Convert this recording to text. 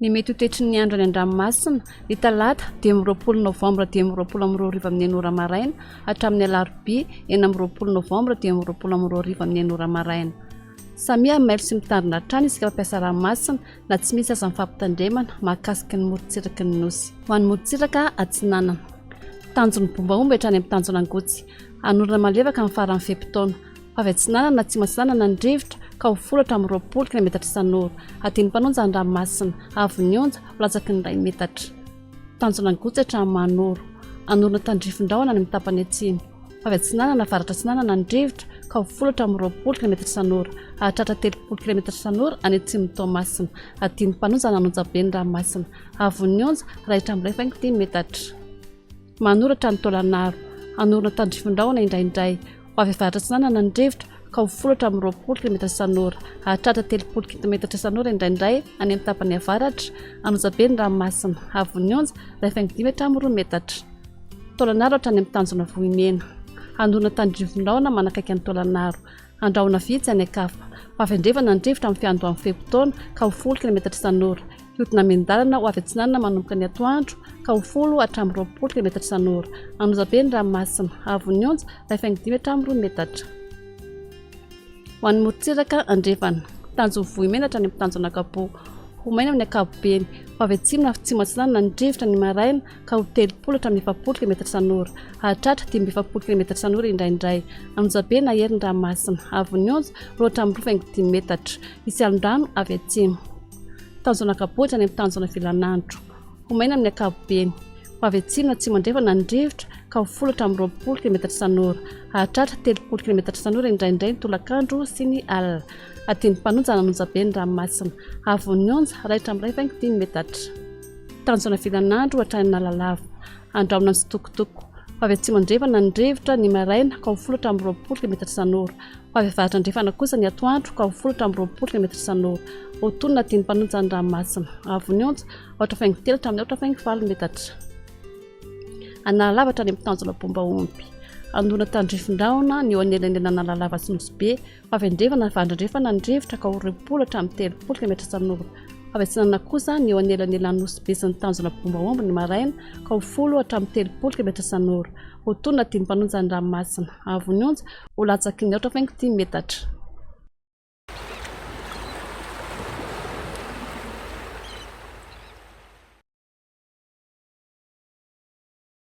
Ny mety ho toetry ny andro any an-dranomasina ny talata 20 novembre 20 amin'ny ora maraina hatramin'ny alarobia 20 novembre 20 amin'ny ora maraina. Samia mailo sy mitandrina trano isika mampiasa ranomasina na tsy misy aza mifampitandremana mahakasiky ny morontsiraka ny nosy. Ho an'ny morontsiraka atsinanana tanjon'ny bombaomba hatrany amin'ny tanjona angotsy anorana malefaka amin'ny faran'ny fepitaona avy atsinanana na tsy matsinanana ny rivotra ka ho folatra amin'ny 20 km isan'ora atiny mpanonja ny ranomasina avy ny onja ho latsaky ny 1 metatra. Tanjona angotsy hatramin'ny manoro anorana tandrifon-drahona ny amin'ny tapany atsiny avy atsinanana varatra atsinanana ny rivotra ka ho folatra amin'ny 20 km isan'ora hahatratra 30 km isan'ora any atsimo Toamasina atiny mpanonja nanonja be ny ranomasina avy ny onja rahitra amin'ny 10 metatra. Manoratra ny tôlanaro anorana tandrifon-drahona indraindray avy varatra atsinanana ny rivotra ka ho folatra amin'ny 20 km isan'ora hahatratra 30 km isan'ora indraindray any amin'ny tapany avaratra anonja be ny ranomasina avy ny onja 15 metatra. Tôlanaro hatrany amin'ny tanjona vohimena anorana tandrifon-drahona manakaiky ny tôlanaro andrahona vitsy any akafa avy andrevana ny rivotra amin'ny fiandohan'ny fepitaona ka ho 10 km isan'ora hiodina miandalana ho avy atsinanana manomboka ny atoandro ka ho 10 hatramin'ny 20 km isan'ora anonja be ny ranomasina avy ny onja 15 metatra. Ho an'ny morontsiraka andrefana tanjona vohimena hatrany amin'ny tanjona akapo ho maina amin'ny akapobeny ho avy atsimo na tsy matsinanana ny rivotra ny maraina ka ho 30 hatramin'ny 20 km isan'ora hahatratra 20 km isan'ora indraindray anonja be na hery ny ranomasina avy ny onja 2 metatra isy alon-drano avy atsimo. Tanjona akapotra any amin'ny tanjona filanandro ho maina amin'ny akapobeny ho avy atsimo na tsy mandrefana ny rivotra ka ho 10 hatramin'ny 20 km isan'ora hahatratra 30 km isan'ora indraindray ny tolakandro sy ny alina atiny mpanonja nanonja be ny ranomasina avy ny onja rahitra amin'ny 15 metatra. Tanjona filanandro hatrany nalalava andrahona ny sitokotoko ho avy atsimo andrefana ny rivotra ny maraina ka ho 10 hatramin'ny 20 km isan'ora ho avy varatra andrefana kosa ny atoandro ka ho 10 hatramin'ny 20 km isan'ora ho tonona atiny mpanonja ny ranomasina avy ny onja 3 hatramin'ny 9 metatra. Analalava hatrany amin'ny tanjona bombaomby anorana tandrifon-drahona ny eo anelanelana analalava sy nosy be ho avy andrefana vandrandrefana ny rivotra ka ho 20 hatramin'ny 30 km isan'ora avy atsinanana kosa ny eo anelanelana nosy be sy ny tanjona bombaomby ny maraina ka ho 10 hatramin'ny 30 km isan'ora ho tonona atiny mpanonja ny ranomasina avy ny onja ho latsaky ny 15 metatra.